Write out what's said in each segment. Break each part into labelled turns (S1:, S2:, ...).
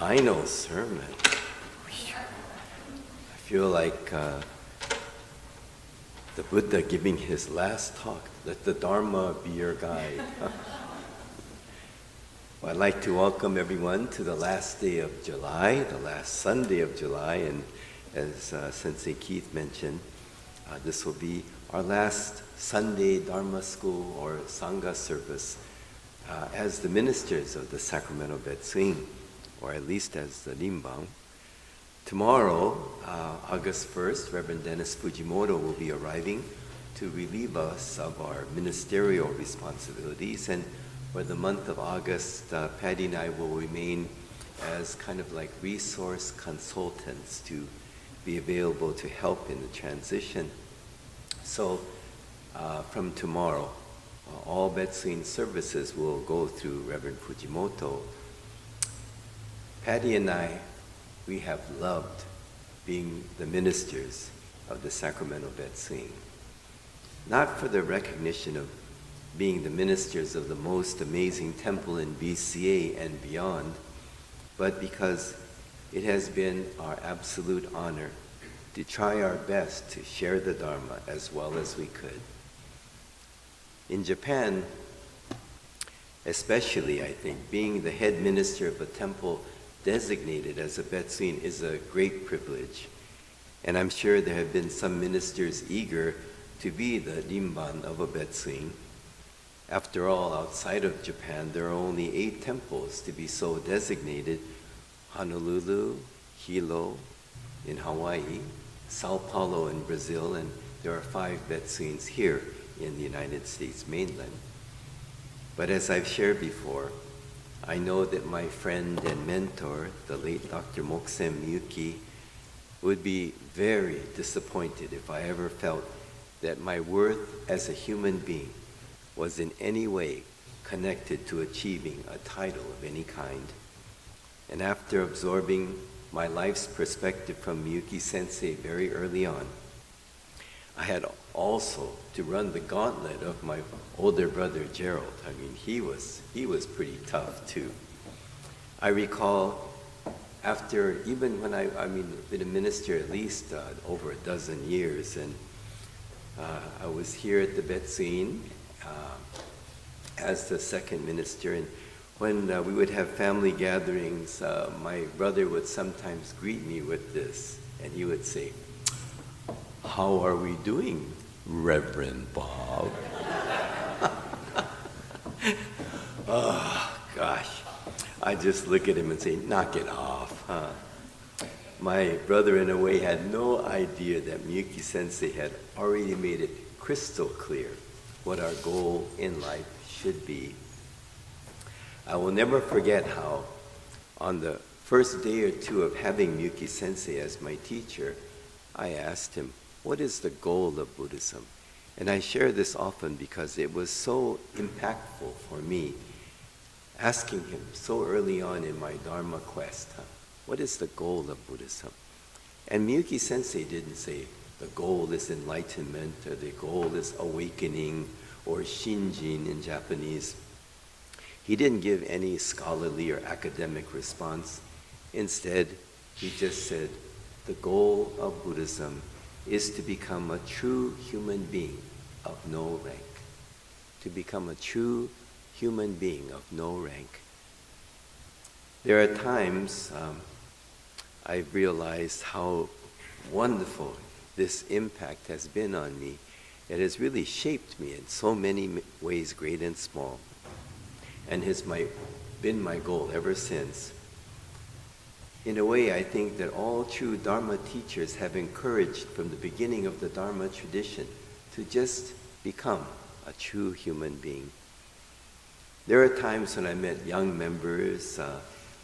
S1: Final sermon. I feel like the Buddha giving his last talk. Let the Dharma be your guide. Well, I'd like to welcome everyone to the last day of July, the last Sunday of July, and as Sensei Keith mentioned, this will be our last Sunday Dharma school or Sangha service as the ministers of the Sacramento Betsuing, or at least as the Rinban. Tomorrow, August 1st, Reverend Dennis Fujimoto will be arriving to relieve us of our ministerial responsibilities, and for the month of August, Patty and I will remain as kind of like resource consultants to be available to help in the transition. So from tomorrow, all Betsuing services will go through Reverend Fujimoto. Patty and I, we have loved being the ministers of the Sacramento Betsuing. Not for the recognition of being the ministers of the most amazing temple in BCA and beyond, but because it has been our absolute honor to try our best to share the Dharma as well as we could. In Japan, especially, I think, being the head minister of a temple designated as a Betsuing is a great privilege. And I'm sure there have been some ministers eager to be the Rinban of a Betsuing. After all, outside of Japan, there are only 8 temples to be so designated: Honolulu, Hilo in Hawaii, Sao Paulo in Brazil, and there are 5 Betsuings here in the United States mainland. But as I've shared before, I know that my friend and mentor, the late Dr. Moksem Miyuki, would be very disappointed if I ever felt that my worth as a human being was in any way connected to achieving a title of any kind. And after absorbing my life's perspective from Miyuki Sensei very early on, I had also to run the gauntlet of my older brother Gerald. I mean, he was pretty tough too. I recall after, even when I've been a minister at least over a dozen years, and I was here at the Betsuing as the second minister, and when we would have family gatherings, my brother would sometimes greet me with this, and he would say, "How are we doing, Reverend Bob?" Oh, gosh. I just look at him and say, "Knock it off, huh?" My brother, in a way, had no idea that Miyuki Sensei had already made it crystal clear what our goal in life should be. I will never forget how, on the first day or two of having Miyuki Sensei as my teacher, I asked him, "What is the goal of Buddhism?" And I share this often because it was so impactful for me, asking him so early on in my Dharma quest, what is the goal of Buddhism? And Miyuki Sensei didn't say the goal is enlightenment, or the goal is awakening, or shinjin in Japanese. He didn't give any scholarly or academic response. Instead, he just said, the goal of Buddhism is to become a true human being of no rank. To become a true human being of no rank. There are times I've realized how wonderful this impact has been on me. It has really shaped me in so many ways, great and small, and has been my goal ever since. In a way, I think that all true Dharma teachers have encouraged from the beginning of the Dharma tradition to just become a true human being. There are times when I met young members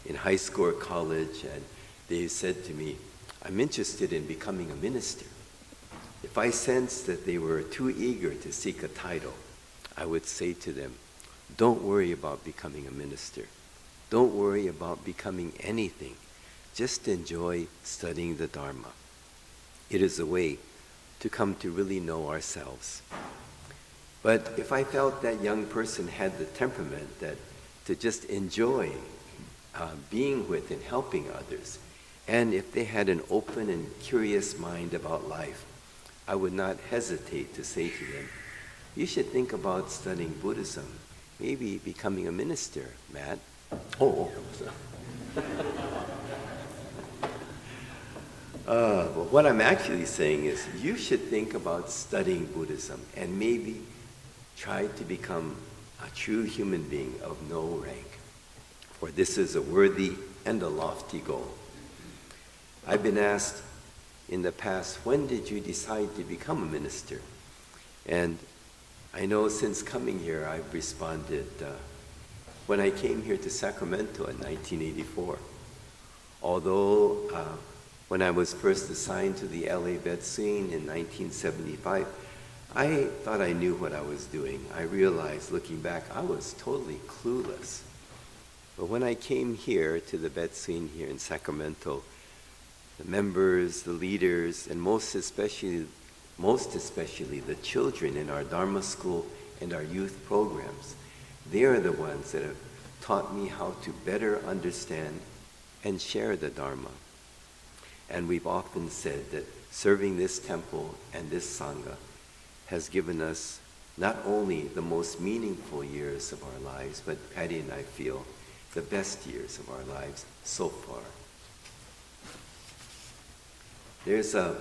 S1: in high school or college, and they said to me, "I'm interested in becoming a minister." If I sensed that they were too eager to seek a title, I would say to them, "Don't worry about becoming a minister. Don't worry about becoming anything. Just enjoy studying the Dharma. It is a way to come to really know ourselves." But if I felt that young person had the temperament that to just enjoy being with and helping others. And if they had an open and curious mind about life, I would not hesitate to say to them, you should think about studying Buddhism, maybe becoming a minister, Matt. But what I'm actually saying is you should think about studying Buddhism and maybe try to become a true human being of no rank. For this is a worthy and a lofty goal. I've been asked in the past, when did you decide to become a minister? And I know since coming here, I've responded when I came here to Sacramento in 1984. Although when I was first assigned to the LA Vet Scene in 1975, I thought I knew what I was doing. I realized, looking back, I was totally clueless. But when I came here to the Vet Scene here in Sacramento, the members, the leaders, and most especially the children in our Dharma school and our youth programs, they are the ones that have taught me how to better understand and share the Dharma. And we've often said that serving this temple and this Sangha has given us not only the most meaningful years of our lives, but Patty and I feel the best years of our lives so far. There's a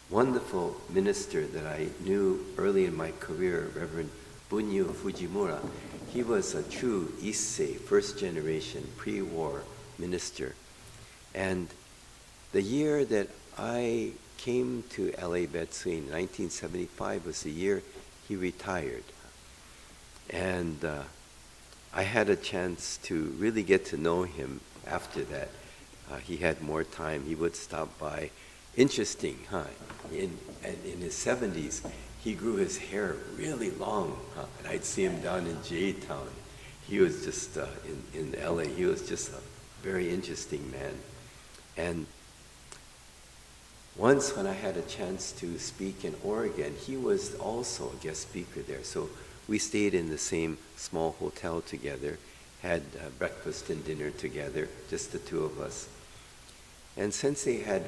S1: wonderful minister that I knew early in my career, Reverend Bunyu Fujimura. He was a true Issei, first generation, pre-war minister. And the year that I came to LA Betsy in 1975 was the year he retired. And I had a chance to really get to know him after that. He had more time. He would stop by. Interesting, huh? In his 70s, he grew his hair really long, huh? And I'd see him down in J-Town. He was just, in LA, he was just a very interesting man. And once when I had a chance to speak in Oregon, he was also a guest speaker there. So we stayed in the same small hotel together, had breakfast and dinner together, just the two of us. And since he had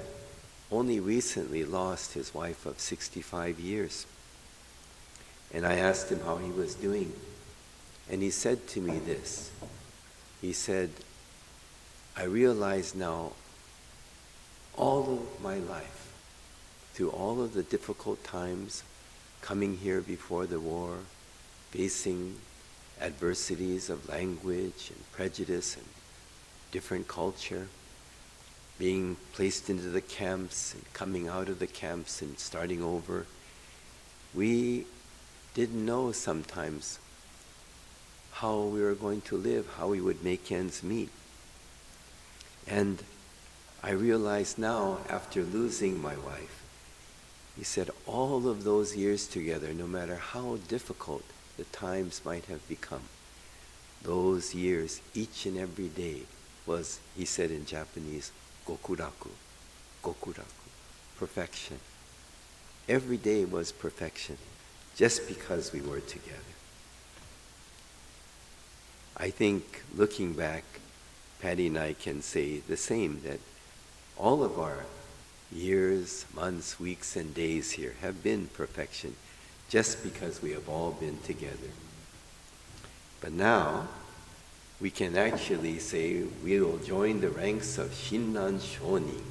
S1: only recently lost his wife of 65 years, and I asked him how he was doing, and he said to me this. He said, I realize now all of my life, through all of the difficult times, coming here before the war, facing adversities of language and prejudice and different culture, being placed into the camps and coming out of the camps and starting over, we didn't know sometimes how we were going to live, how we would make ends meet. And I realize now, after losing my wife, he said all of those years together, no matter how difficult the times might have become, those years, each and every day was, he said in Japanese, gokuraku, gokuraku, perfection. Every day was perfection, just because we were together. I think, looking back, Patty and I can say the same, that all of our years, months, weeks, and days here have been perfection, just because we have all been together. But now, we can actually say we will join the ranks of Shinran Shonin.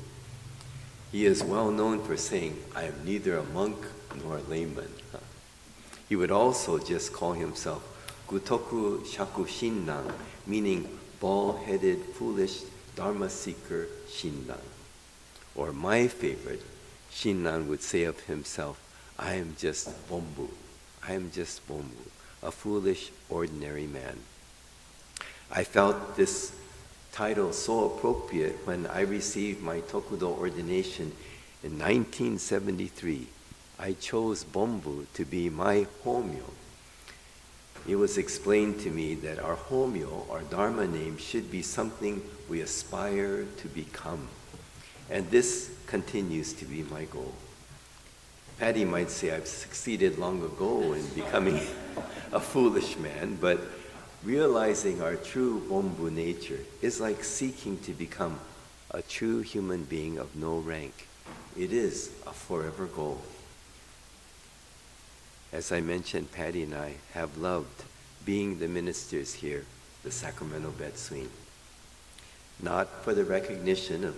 S1: He is well known for saying, I am neither a monk nor a layman. He would also just call himself Gutoku Shaku Shinran, meaning bald-headed, foolish Dharma seeker Shinran. Or my favorite, Shinran would say of himself, I am just Bombu. I am just Bombu, a foolish, ordinary man. I felt this title so appropriate when I received my Tokudo ordination in 1973. I chose Bombu to be my homyo. It was explained to me that our homyo, our Dharma name, should be something we aspire to become. And this continues to be my goal. Patty might say I've succeeded long ago in becoming a foolish man, but realizing our true Bombu nature is like seeking to become a true human being of no rank. It is a forever goal. As I mentioned, Patty and I have loved being the ministers here, the Sacramento Betsuin. Not for the recognition of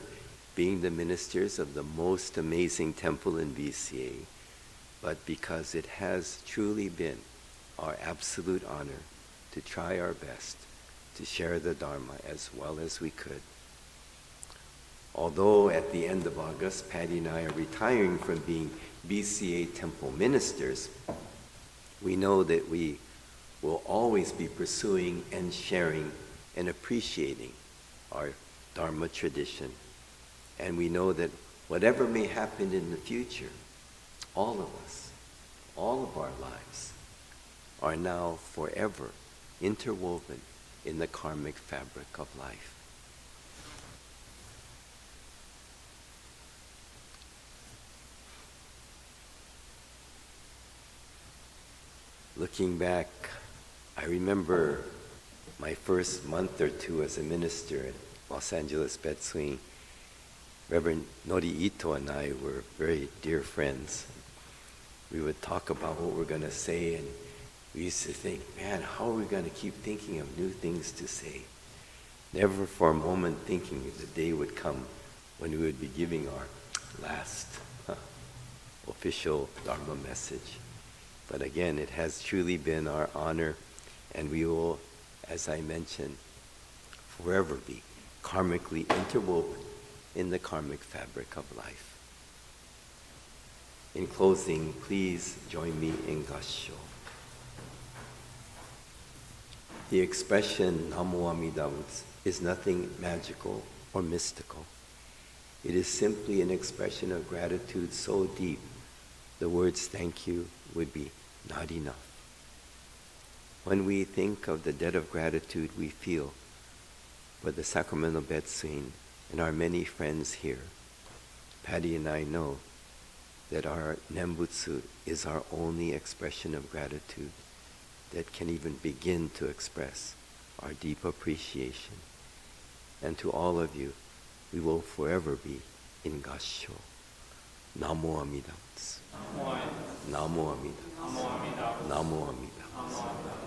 S1: being the ministers of the most amazing temple in BCA, but because it has truly been our absolute honor to try our best to share the Dharma as well as we could. Although at the end of August, Patty and I are retiring from being BCA temple ministers, we know that we will always be pursuing and sharing and appreciating our Dharma tradition. And we know that whatever may happen in the future, all of us, all of our lives, are now forever interwoven in the karmic fabric of life. Looking back, I remember my first month or two as a minister at Los Angeles Betsuin. Reverend Nori Ito and I were very dear friends. We would talk about what we're going to say, and we used to think, man, how are we going to keep thinking of new things to say? Never for a moment thinking the day would come when we would be giving our last official Dharma message. But again, it has truly been our honor, and we will, as I mentioned, forever be karmically interwoven in the karmic fabric of life. In closing, please join me in Gassho. The expression Namo Amida Butsu is nothing magical or mystical. It is simply an expression of gratitude so deep, the words thank you would be not enough. When we think of the debt of gratitude we feel for the Sacramento Betsuin and our many friends here, Patty and I know that our Nembutsu is our only expression of gratitude that can even begin to express our deep appreciation. And to all of you, we will forever be in Gassho. Namo Amida Butsu. Namo Amida Butsu. Namo Amida Butsu.